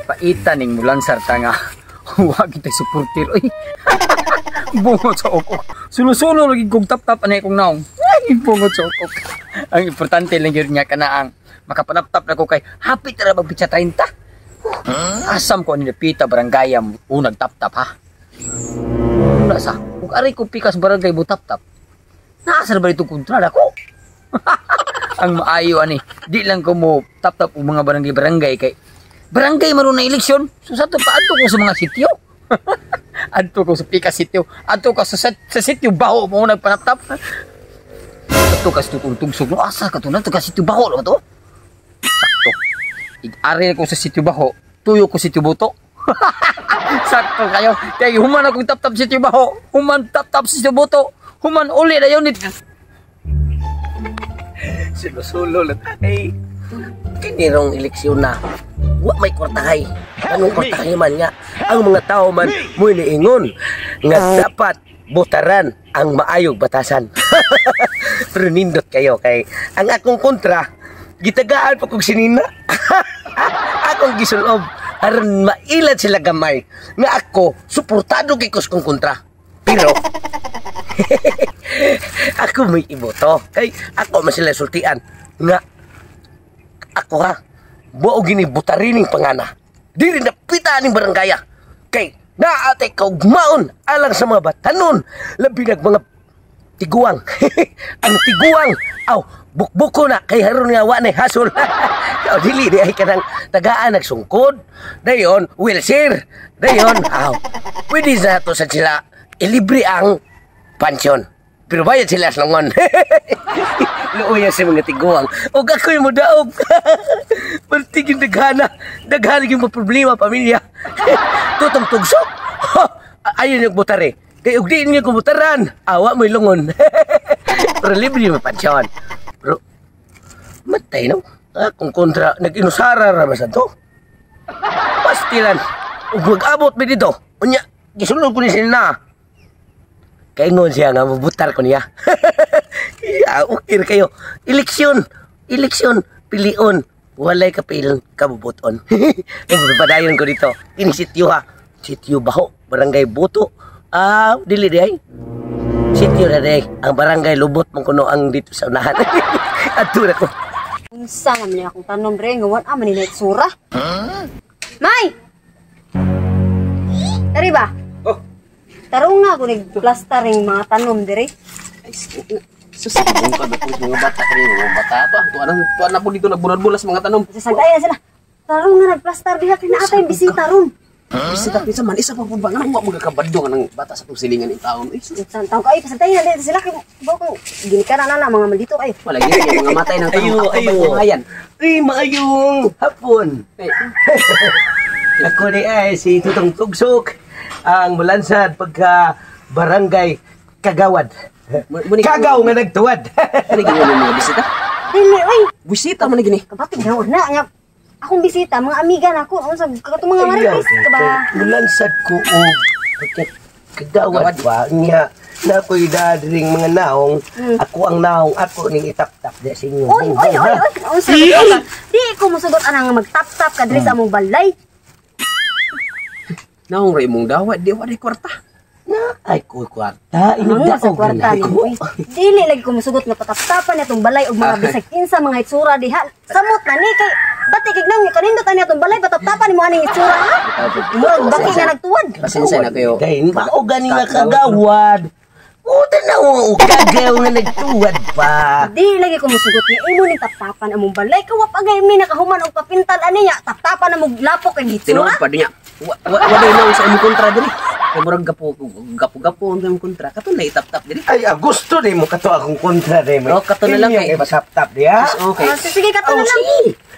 Paitan ning mulan sarta nga. Huwag kita supporter. Uy. Bungot sa okok. Sulo-sulo lagi kong tap-tap anay kong naong. Ay, bungot sa okok. Ang importante lang yun nga kanaang makapanap-tap na ko kay hapit na magpitsa 30. Asam ko nilipita baranggayam unag tap-tap ha. Una sa, kung aray ko pikas barangay mo tap-tap. Naasar ba itong kontrada ko? Ang maayo ani, di lang ko mo tap-tap o mga barangay-barangay kay barangay maroon na eleksyon. So sa ito pa ato ko sa mga sityo. Ato ko sa pikas sityo. Ato ka sa sityo baho mo nagpanap-tap. Ato ka sa tutugsog. No, asa ka to na? Ato ka sityo baho na to? Sakto. Ig-ari ko sa sityo baho. Tuyo ko sityo buto. Sakto kayo. Kaya human akong tap-tap sityo baho. Human tap-tap sityo buto. Human uli na yun. Sinusulo lang. Ay, kinirong eleksyon na. Wa may kwartahay. Anong kwartahay man nga? Ang mga tao man mo iniingon nga dapat botaran ang maayog batasan. Pero nindot kayo kay ang akong kontra gitagaan pa kong sinina. Akong gisulob aron mailad sila gamay nga ako suportado kay kong kontra. Pero ako may iboto kay ako man sila sultian nga ako ha buo gini butarining pangana diri na pita ning barangaya kay naate kaugmaon alang sa mga batanon labi nag mga tiguang. Ang tiguang aw bukbuko na kay haron nga wa nay hasol. Aw dili di ay kanang tagaan nagsungkod dayon wheelchair dayon aw pwede na to sa sila ilibre ang pansyon pero bayad sila sa langon. Luoy sa mga tiguang og ako'y modaog. Pertigin daghana yung problema pamilya. Tutong tugsok. Ayun yung butare kay og diin nga kumutaran awa mo'y lungon. Pero libre mo pansyon pero matay no akong kontra nag-inusara ra ba sa to pastilan ug mag-abot mi dito unya gisulod ko ni sila kaingon siya nga mabutar ko niya. Okay kayo eleksyon pilion walay kapilan kabubuton. Padayon ko dito ini sityo ha sityo baho barangay buto dili di ay sityo na day ang barangay lubot mong kuno ang dito sa unahan. Atura ko unsa man niya akong tanom re nga wan man ni sura. May Dari ba? oh Tarong nga ako nag-plastering mga tanom dire. susabong ka na po mga bata kanina mga bata pa tuan na po dito nagbulas mga tanom Sasagaya sila. Tarong nga nag-plaster diha kay naatay bisita ron. bisita kinsa man isa pa po ba nga wa magakabadong ng bata sa silingan ng taon Taw kay pasantay na dito sila kay bako ginikana na mga maldito kayo. wala gyud yung mga matay ng taon Ayo. Ay, maayong hapon. Ako ni ay si Tutong Tugsok, ang mulansad pagka barangay Kagawad. Kagaw nga nagtuwad. Ano ginawa mo mga bisita? Dili oy. Bisita man gini. Kabating na nya. Akong bisita mga amiga nako unsa katong mga marites ka ba? Mulansad ko og pagka Kagawad ba niya na ako'y dadring mga naong. Ako ang naong ako ning itap-tap di sa inyo. Oy. Unsa di ko mosugot anang magtap-tap ka diri sa among balay. Naong ray mong dawat di wa day kwarta. Na ay ko kwarta Ano sa inigdaog kwarta ni ko. Dili lagi ko mosugot nga patap-tapan itong balay og mga bisag kinsa mga itsura diha. Samot na ni kay bati kay nang kanindot ani atong balay patap-tapan mo aning itsura ha. Murag baki nga nagtuwad. Pasensya na kayo. Dahil mao gani nga Kagawad. Uta na o kagaw nga nagtuwad pa. Di lagi ko musugot ni imo ning tap-tapan among balay kawa pagay mi nakahuman og papintal ani nya tap-tapan among lapok kay Tinuod itsura. pa dinya. Wa day nang sa imong kontra diri. Kay murag gapo ang imong kontra. Kato na itap-tap diri. Ay, gusto din mo kato akong kontra din mo. Oh, kato na lang kay- pasap-tap diya. Okay. Sige ka na lang.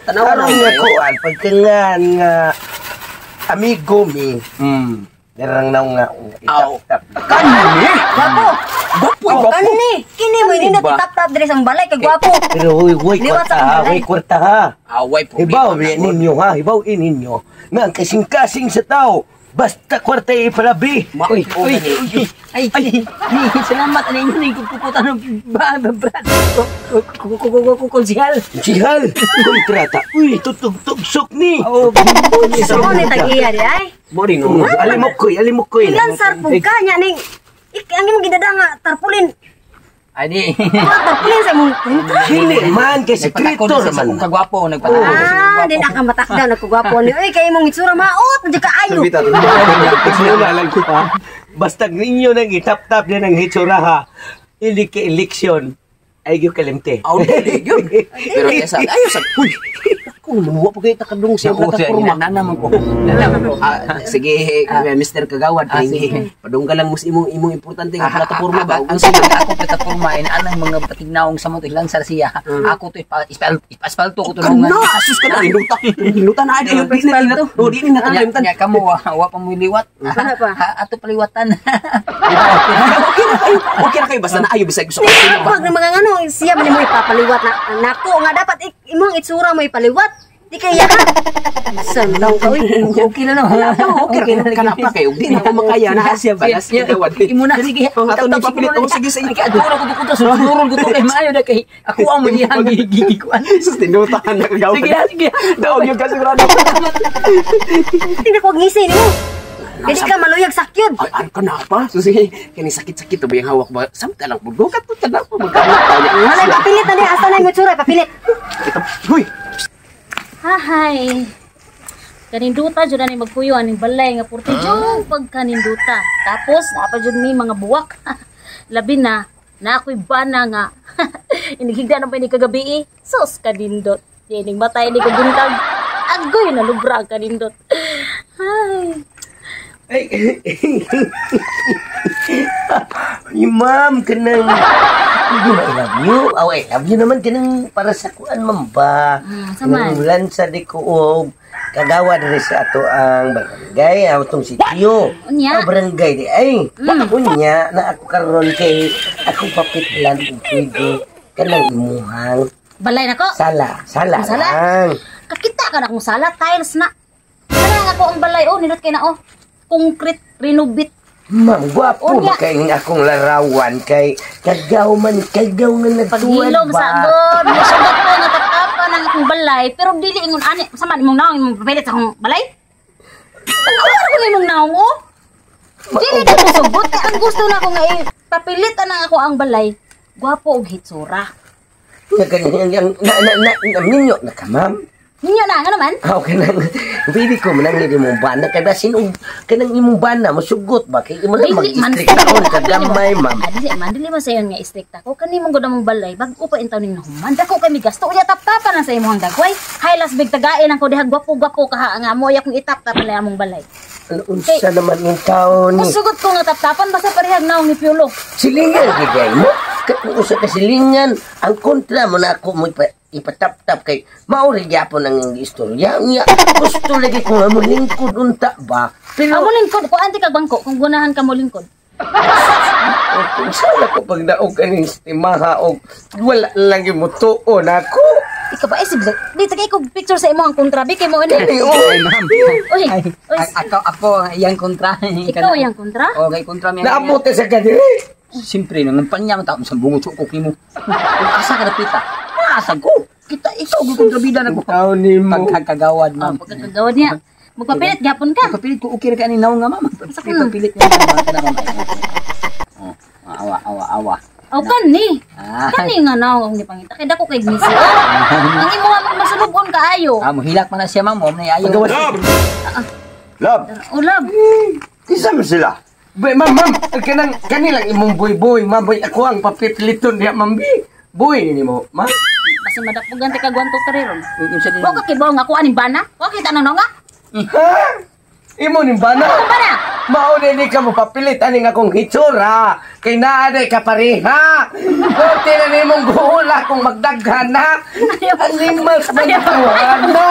Tanaw na. Karon nga kuan pagkangan nga amigo mi. Darang naong nga itap-tap. Kani. Gwapo. Gapo. Kani kini mo ini tap-tap diri sa balay kay gwapo. Pero huy Liwat kwarta sa ha, balay. huy kwarta ha. Away po. Hibaw ninyo ha, hibaw ninyo. Nga kasing-kasing sa tao. Basta kwarta ipalabi. Uy, ay, salamat na inyo na ikupuputan ng brad. Konsihal. Jihal, kontrata. Uy, tutug-tugsok ni. Oo, Sa mo ni tag-iya di ay. Mori no. Alimok koy. Lansar po ka nya ning ang imong gidada nga tarpulin. Ay, di. Tarpulin sa imong kwenta. Dili man kay sekreto Nagpatakon sa man. kung kagwapo, nagpatakon sa kung Ah, kagwapo. di na ka matakdaw nagkugwapo ni. Uy, kay imong itsura maot, di ka ayo. Lang ko pa. Basta ninyo nang itap-tap na ng hitsura ha. Ili ka eleksyon. Ay yung kalimte. Aw, dili yun. Pero kesa, ayaw sa... Uy! Ako, manuwa pa kayo takadong siya plataforma. Nanaman ko. Nanaman ko. Sige, Mr. Kagawad, sige. Padung ka lang mo sa imong importante nga plataforma ba? Ang sige, ako plataforma, inanang mga patignaong sa mga lansar siya. Ako to, ipaspalto ko to nung Kana! Asus ka na, hinutan na ay yung Ipaspalto. O, di na nakalimutan. Nya kamo, wa pa mo liwat. Ano pa? Ato paliwatan. Okay na kayo, basta na ayaw, bisag gusto ko. Pag na mga ano, siya man mo ipapaliwat na nako nga dapat imong itsura mo ipaliwat. Di kaya ha. Sandaw ka uy. Okay na no. Okay na kanapa kayo. Di na ko makaya na siya ba? Kagawad. Imo na sige. Ato na papilit. O, sige, sige. Ato na ko to sunurol ko to kay maayo na kay ako ang muyang gigikuan. Sus, tinutahan na kagawad. Sige, sige. Daog yung kasigurado. Tingnan ko ngisi nimo. Hindi ka maluyag sakyod. Ay, ano ka na pa? So, sige, kani sakit-sakit to ba yung hawak ba? Samtalang budukat to, tanak po, magkakanak. Wala papilit na niya asa na imong itsura papilit. Huy! Hahay. Kaninduta jud ani magpuyo aning balay nga purti jud pagkaninduta. Tapos naapa jud mi mga buwak. Labi na ako'y bana nga. Inigigda na pa ni kagabi. Sus kanindot. Dining matay ni kabuntag. Agoy na lubra ang kanindot. Hay. Ay, ma'am, kanang, hindi na I love you. Oh, I love you naman, kanang para sa kuan, ma'am ba? saman. Kanang lansa di ko, kagawa rin sa ato ang barangay, atong sityo. Unya? Barangay di, ay, unya, na ako karon kay, ako papitlan kung pwede, kanang imuhang, Balay nako. sala Sala? lang. Kakita ka na kung sala tiles na. Kaya ako ang balay nindot kay na concrete renovate. Ma'am, gwapo Unya. ba kay akong larawan kay kagaw nga nagtuwad Paghilom sa agod, musugat ko nga tatapan ang akong balay, pero dili ingon ani, sama imong naong imong papilit sa akong balay? Ano ko na imong naong Dili ka musugot, kaya ang gusto na ko nga papilit na ako ang balay. Gwapo og hitsura. Ninyo na ka, ma'am. Ninyo na, nga naman? Okay nang pili ko manang hindi mong bana kay basin kanang imong bana masugot ba kay imo lang mag-strict taon kagamay ma'am. Dili man, dili man sayon nga istrikta ko. Kani mong gudang mong balay, bago pa intaw ning nahuman. Dako kay mi gasto, unya tap-tapan na sa imong dagway. Hilas big tagain ang ko diha gwapo-gwapo kaha nga mo akong itap-tapan na among balay. Ano unsa naman yung taon ni Musugot ko nga tap-tapan basta parehag naong ni Piolo. silingan gigay mo kung usa ka silingan ang kontra mo na ako mo ipatap-tap kay mauri gyapon ang istorya niya gusto lagi ko nga mo lingkod unta ba pero Amo lingkod ko anti kag bangko kung gunahan ka mo lingkod. kung saan ako pagdaog kaning istimaha og wala lang yung mutuon ako. Ikaw ba isib dito kay ko picture sa imo ang kontrabi kay mo ani. Ay, oh, Ma'am. Uy, uy, Ako ang iyang kontra. ikaw yang kontra? Okay, kontra mi. naabot ka sa kadiri. Siyempre, nang panya mo sa bungo tsukok ni mo. Kung asa ka napita, asa ko. Kita ikaw, kontrabida na ko. Ikaw ni mo. Pagkakagawad, ma'am. Pagkakagawad niya. Magpapilit gyapon ka. Pagpapilit ko, okay ra ka ni naong nga, ma'am. Pagpapilit niya, ma'am. Ka na, ma'am. Awa. Aw kani. Ah. Kani nga naong akong gipangita kay dako kay misi. Ang imo nga magmasulubon kaayo. Ah, mohilak man na siya, ma'am. Huwag na ayaw. Love, Ulab. isa mo sila. Boy, ma'am, kanilang imong boy, ma'am, boy, ako ang papipiliton niya, ma'am, boy, ni mo, ma'am. Kasi madapugan ti kagwanto tariron. Yung sa Wa ka kibaw nga kuan ni bana? Wa kita nang nga? Ha? Imo ni bana? Bana. Mauna ni ka mo papilit aning akong hitsura. Kay naaday ka pareha. Kunti na ni mong guhula kung magdaghan na. Animals ba yung tawahan na?